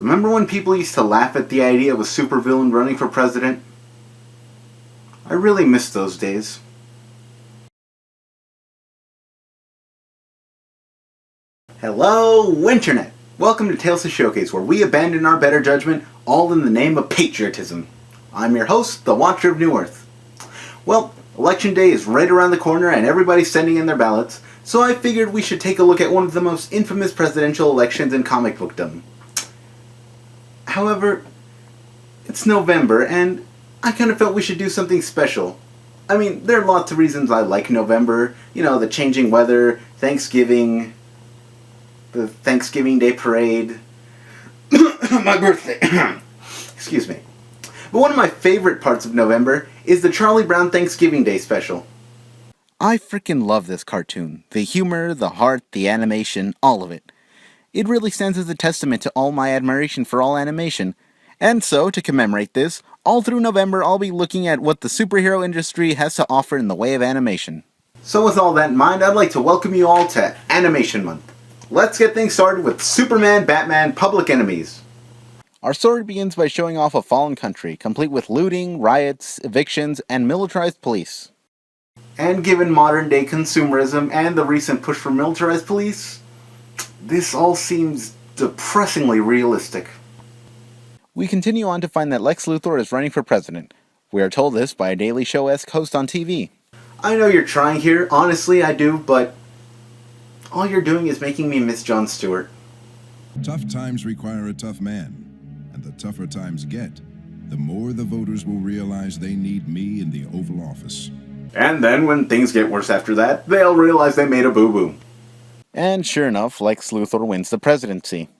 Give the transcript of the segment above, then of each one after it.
Remember when people used to laugh at the idea of a supervillain running for president? I really miss those days. Hello, Internet! Welcome to Tales to Showcase, where we abandon our better judgment, all in the name of patriotism. I'm your host, the Watcher of New Earth. Well, Election Day is right around the corner and everybody's sending in their ballots, so I figured we should take a look at one of the most infamous presidential elections in comic bookdom. However, it's November, and I kind of felt we should do something special. I mean, there are lots of reasons I like November. You know, the changing weather, Thanksgiving, the Thanksgiving Day parade, my birthday. Excuse me. But one of my favorite parts of November is the Charlie Brown Thanksgiving Day special. I freaking love this cartoon. The humor, the heart, the animation, all of it. It really stands as a testament to all my admiration for all animation. And so, to commemorate this, all through November I'll be looking at what the superhero industry has to offer in the way of animation. So with all that in mind, I'd like to welcome you all to Animation Month. Let's get things started with Superman, Batman, Public Enemies. Our story begins by showing off a fallen country, complete with looting, riots, evictions, and militarized police. And given modern day consumerism and the recent push for militarized police, this all seems depressingly realistic. We continue on to find that Lex Luthor is running for president. We are told this by a Daily Show-esque host on TV. I know you're trying here, honestly I do, but all you're doing is making me miss Jon Stewart. Tough times require a tough man, and the tougher times get, the more the voters will realize they need me in the Oval Office. And then when things get worse after that, they'll realize they made a boo-boo. And sure enough, Lex Luthor wins the presidency.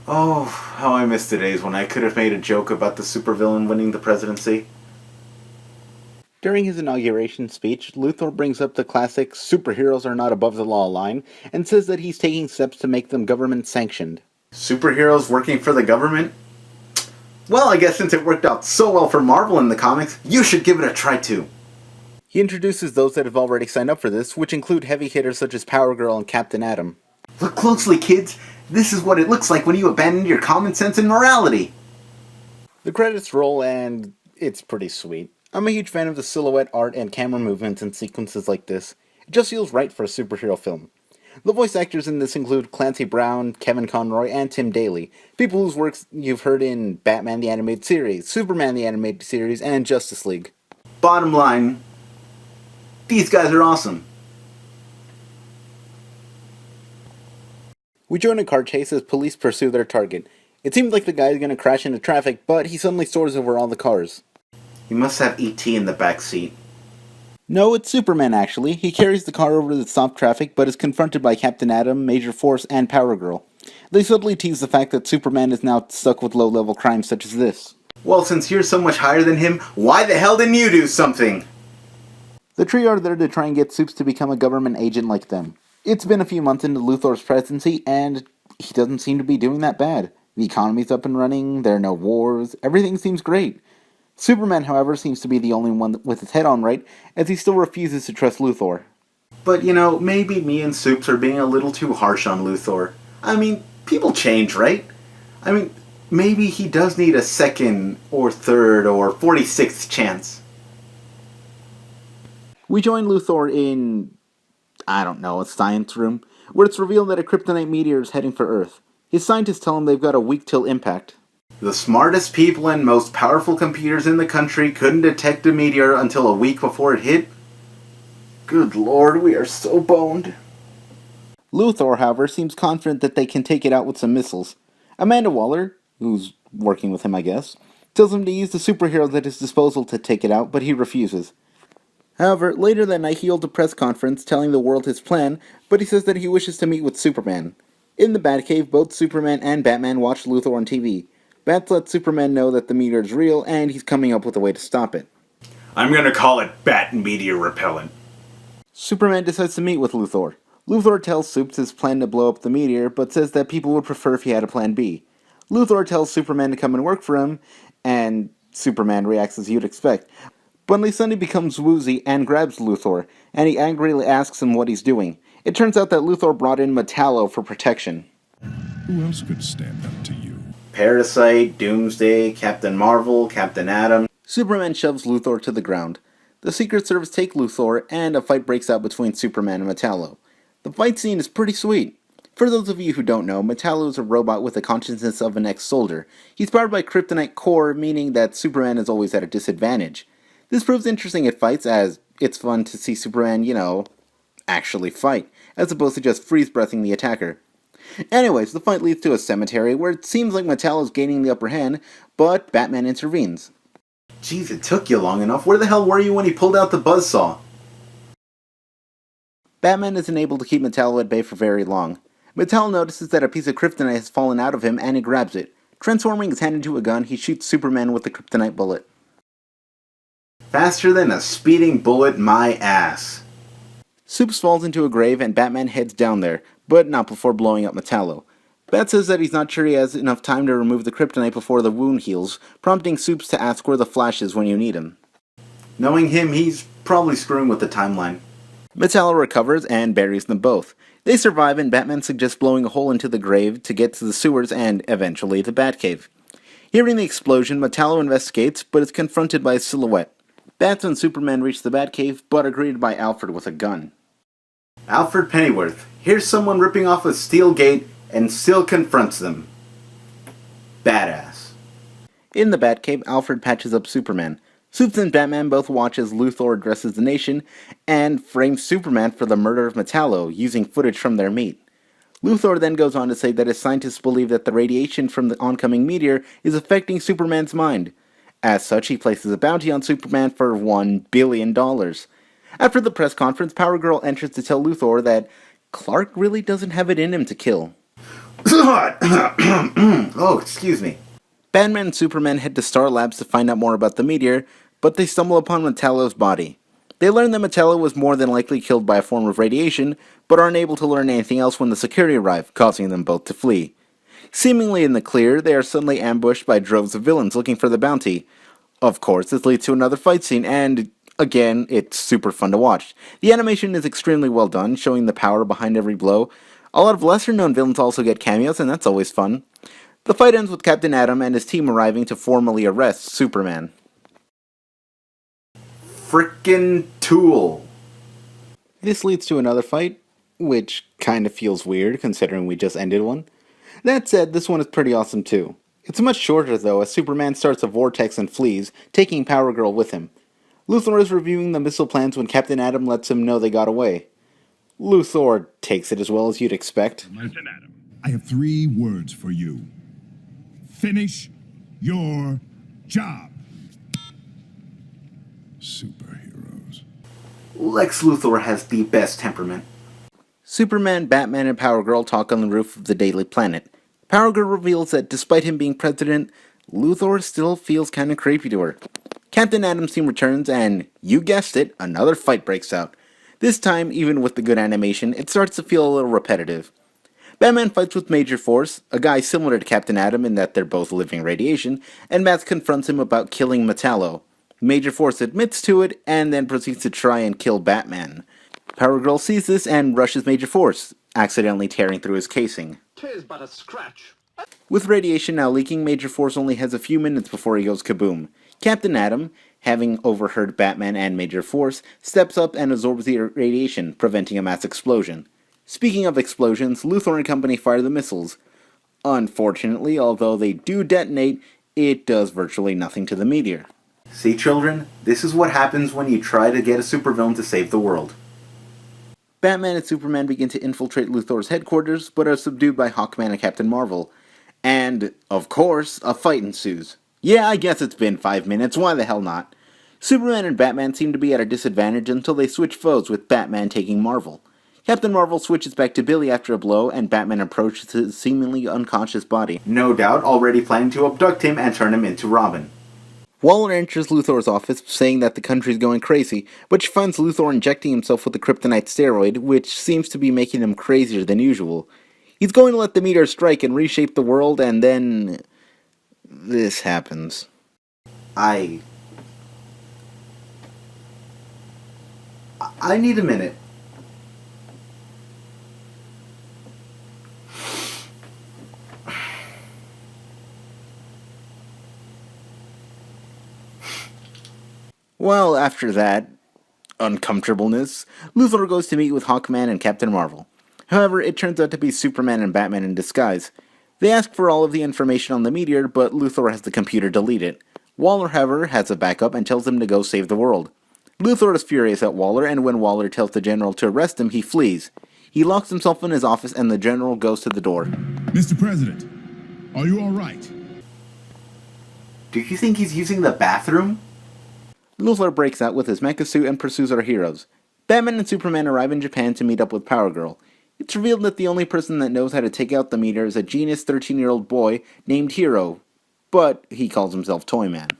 Oh, how I miss the days when I could have made a joke about the supervillain winning the presidency. During his inauguration speech, Luthor brings up the classic "superheroes are not above the law" line, and says that he's taking steps to make them government-sanctioned. Superheroes working for the government? Well, I guess since it worked out so well for Marvel in the comics, you should give it a try too. He introduces those that have already signed up for this, which include heavy hitters such as Power Girl and Captain Atom. Look closely, kids! This is what it looks like when you abandon your common sense and morality! The credits roll, and it's pretty sweet. I'm a huge fan of the silhouette art and camera movements in sequences like this. It just feels right for a superhero film. The voice actors in this include Clancy Brown, Kevin Conroy, and Tim Daly, people whose works you've heard in Batman the Animated Series, Superman the Animated Series, and Justice League. Bottom line, these guys are awesome. We join a car chase as police pursue their target. It seems like the guy is going to crash into traffic, but he suddenly soars over all the cars. He must have E.T. in the back seat. No, it's Superman actually. He carries the car over to stop traffic, but is confronted by Captain Atom, Major Force, and Power Girl. They subtly tease the fact that Superman is now stuck with low-level crimes such as this. Well, since you're so much higher than him, why the hell didn't you do something? The trio are there to try and get Supes to become a government agent like them. It's been a few months into Luthor's presidency, and he doesn't seem to be doing that bad. The economy's up and running, there are no wars, everything seems great. Superman, however, seems to be the only one with his head on right, as he still refuses to trust Luthor. But, you know, maybe me and Supes are being a little too harsh on Luthor. I mean, people change, right? I mean, maybe he does need a second, or third, or 46th chance. We join Luthor in, I don't know, a science room, where it's revealed that a kryptonite meteor is heading for Earth. His scientists tell him they've got a week till impact. The smartest people and most powerful computers in the country couldn't detect a meteor until a week before it hit? Good lord, we are so boned. Luthor, however, seems confident that they can take it out with some missiles. Amanda Waller, who's working with him I guess, tells him to use the superheroes at his disposal to take it out, but he refuses. However, later that night he holds a press conference telling the world his plan, but he says that he wishes to meet with Superman. In the Batcave, both Superman and Batman watch Luthor on TV. Bats lets Superman know that the meteor is real, and he's coming up with a way to stop it. I'm gonna call it Bat Meteor Repellent. Superman decides to meet with Luthor. Luthor tells Supes his plan to blow up the meteor, but says that people would prefer if he had a plan B. Luthor tells Superman to come and work for him, and Superman reacts as you'd expect. But Sunday becomes woozy and grabs Luthor, and he angrily asks him what he's doing. It turns out that Luthor brought in Metallo for protection. Who else could stand up to you? Parasite, Doomsday, Captain Marvel, Captain Atom. Superman shoves Luthor to the ground. The Secret Service take Luthor, and a fight breaks out between Superman and Metallo. The fight scene is pretty sweet. For those of you who don't know, Metallo is a robot with the consciousness of an ex-soldier. He's powered by kryptonite core, meaning that Superman is always at a disadvantage. This proves interesting at fights, as it's fun to see Superman, actually fight, as opposed to just freeze-breathing the attacker. Anyways, the fight leads to a cemetery where it seems like Metallo's gaining the upper hand, but Batman intervenes. Jeez, it took you long enough. Where the hell were you when he pulled out the buzzsaw? Batman isn't able to keep Metallo at bay for very long. Metallo notices that a piece of kryptonite has fallen out of him and he grabs it. Transforming his hand into a gun, he shoots Superman with the kryptonite bullet. Faster than a speeding bullet, my ass. Supes falls into a grave and Batman heads down there, but not before blowing up Metallo. Bat says that he's not sure he has enough time to remove the kryptonite before the wound heals, prompting Supes to ask where the Flash is when you need him. Knowing him, he's probably screwing with the timeline. Metallo recovers and buries them both. They survive and Batman suggests blowing a hole into the grave to get to the sewers and, eventually, the Batcave. Hearing the explosion, Metallo investigates, but is confronted by a silhouette. Bats and Superman reach the Batcave, but are greeted by Alfred with a gun. Alfred Pennyworth, here's someone ripping off a steel gate and still confronts them. Badass. In the Batcave, Alfred patches up Superman. Supes and Batman both watch as Luthor addresses the nation and frames Superman for the murder of Metallo, using footage from their meet. Luthor then goes on to say that his scientists believe that the radiation from the oncoming meteor is affecting Superman's mind. As such, he places a bounty on Superman for $1 billion. After the press conference, Power Girl enters to tell Luthor that Clark really doesn't have it in him to kill. Oh, excuse me. Batman and Superman head to Star Labs to find out more about the meteor, but they stumble upon Metallo's body. They learn that Metallo was more than likely killed by a form of radiation, but aren't able to learn anything else when the security arrive, causing them both to flee. Seemingly in the clear, they are suddenly ambushed by droves of villains looking for the bounty. Of course, this leads to another fight scene, and again, it's super fun to watch. The animation is extremely well done, showing the power behind every blow. A lot of lesser-known villains also get cameos, and that's always fun. The fight ends with Captain Atom and his team arriving to formally arrest Superman. Frickin' Tool. This leads to another fight, which kinda feels weird considering we just ended one. That said, this one is pretty awesome too. It's much shorter though, as Superman starts a vortex and flees, taking Power Girl with him. Luthor is reviewing the missile plans when Captain Atom lets him know they got away. Luthor takes it as well as you'd expect. Captain Atom, I have 3 words for you. Finish your job. Superheroes. Lex Luthor has the best temperament. Superman, Batman, and Power Girl talk on the roof of the Daily Planet. Power Girl reveals that despite him being president, Luthor still feels kinda creepy to her. Captain Atom's team returns and, you guessed it, another fight breaks out. This time, even with the good animation, it starts to feel a little repetitive. Batman fights with Major Force, a guy similar to Captain Atom in that they're both living radiation, and Matt confronts him about killing Metallo. Major Force admits to it, and then proceeds to try and kill Batman. Power Girl sees this and rushes Major Force, accidentally tearing through his casing. 'Tis but a scratch. With radiation now leaking, Major Force only has a few minutes before he goes kaboom. Captain Atom, having overheard Batman and Major Force, steps up and absorbs the radiation, preventing a mass explosion. Speaking of explosions, Luthor and company fire the missiles. Unfortunately, although they do detonate, it does virtually nothing to the meteor. See, children, this is what happens when you try to get a supervillain to save the world. Batman and Superman begin to infiltrate Luthor's headquarters, but are subdued by Hawkman and Captain Marvel. And, of course, a fight ensues. Yeah, I guess it's been 5 minutes, why the hell not? Superman and Batman seem to be at a disadvantage until they switch foes, with Batman taking Marvel. Captain Marvel switches back to Billy after a blow, and Batman approaches his seemingly unconscious body. No doubt already planning to abduct him and turn him into Robin. Waller enters Luthor's office, saying that the country's going crazy, but she finds Luthor injecting himself with the kryptonite steroid, which seems to be making him crazier than usual. He's going to let the meteor strike and reshape the world, and then this happens. I need a minute. Well, after that uncomfortableness, Luthor goes to meet with Hawkman and Captain Marvel. However, it turns out to be Superman and Batman in disguise. They ask for all of the information on the meteor, but Luthor has the computer delete it. Waller, however, has a backup and tells him to go save the world. Luthor is furious at Waller, and when Waller tells the general to arrest him, he flees. He locks himself in his office, and the general goes to the door. Mr. President, are you all right? Do you think he's using the bathroom? Luthor breaks out with his mecha suit and pursues our heroes. Batman and Superman arrive in Japan to meet up with Power Girl. It's revealed that the only person that knows how to take out the meteor is a genius 13-year-old boy named Hero, but he calls himself Toyman.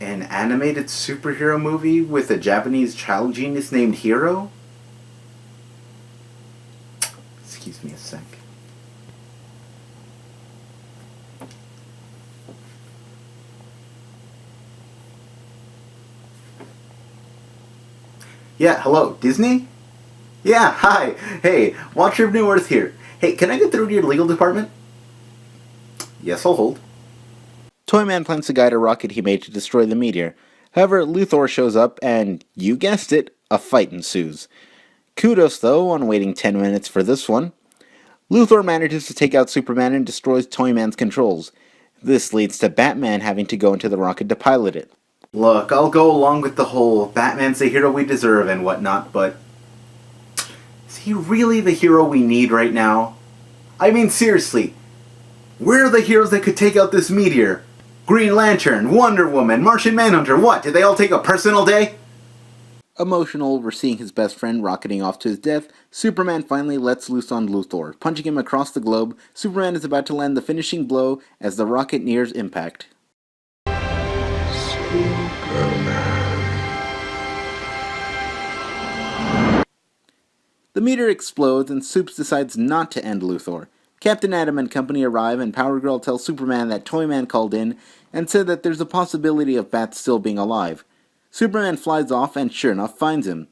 An animated superhero movie with a Japanese child genius named Hero? Excuse me a sec. Yeah, hello, Disney? Yeah, hi. Hey, Watcher of New Earth here. Hey, can I get through to your legal department? Yes, I'll hold. Toyman plans to guide a rocket he made to destroy the meteor. However, Luthor shows up and, you guessed it, a fight ensues. Kudos, though, on waiting 10 minutes for this one. Luthor manages to take out Superman and destroys Toyman's controls. This leads to Batman having to go into the rocket to pilot it. Look, I'll go along with the whole Batman's the hero we deserve and whatnot, but is he really the hero we need right now? I mean, seriously, where are the heroes that could take out this meteor? Green Lantern, Wonder Woman, Martian Manhunter, what? Did they all take a personal day? Emotional over seeing his best friend rocketing off to his death, Superman finally lets loose on Luthor. Punching him across the globe, Superman is about to land the finishing blow as the rocket nears impact. The meteor explodes and Supes decides not to end Luthor. Captain Atom and company arrive and Power Girl tells Superman that Toyman called in and said that there's a possibility of Bat still being alive. Superman flies off and sure enough finds him.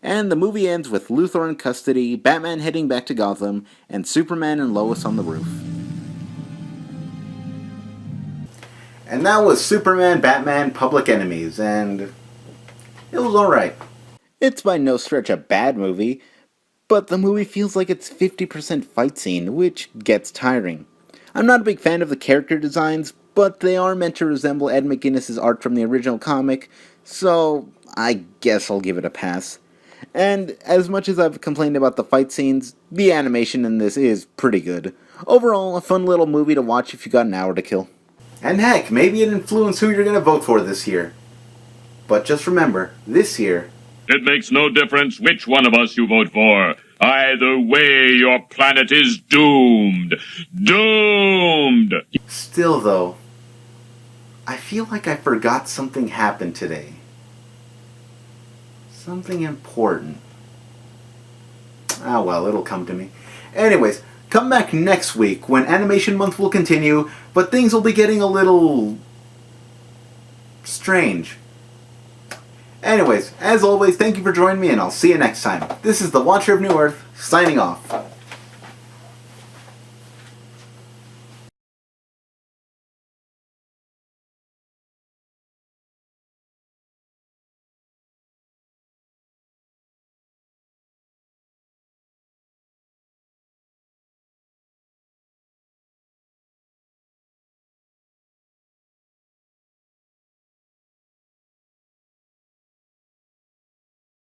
And the movie ends with Luthor in custody, Batman heading back to Gotham, and Superman and Lois on the roof. And that was Superman, Batman, Public Enemies, and it was alright. It's by no stretch a bad movie, but the movie feels like it's 50% fight scene, which gets tiring. I'm not a big fan of the character designs, but they are meant to resemble Ed McGuinness's art from the original comic, so I guess I'll give it a pass. And as much as I've complained about the fight scenes, the animation in this is pretty good. Overall, a fun little movie to watch if you got an hour to kill. And heck, maybe it influenced who you're going to vote for this year. But just remember, this year, it makes no difference which one of us you vote for. Either way, your planet is doomed. Doomed! Still though, I feel like I forgot something happened today. Something important. Ah well, it'll come to me. Anyways, come back next week when Animation Month will continue, but things will be getting a little strange. Anyways, as always, thank you for joining me and I'll see you next time. This is the Watcher of New Earth, signing off.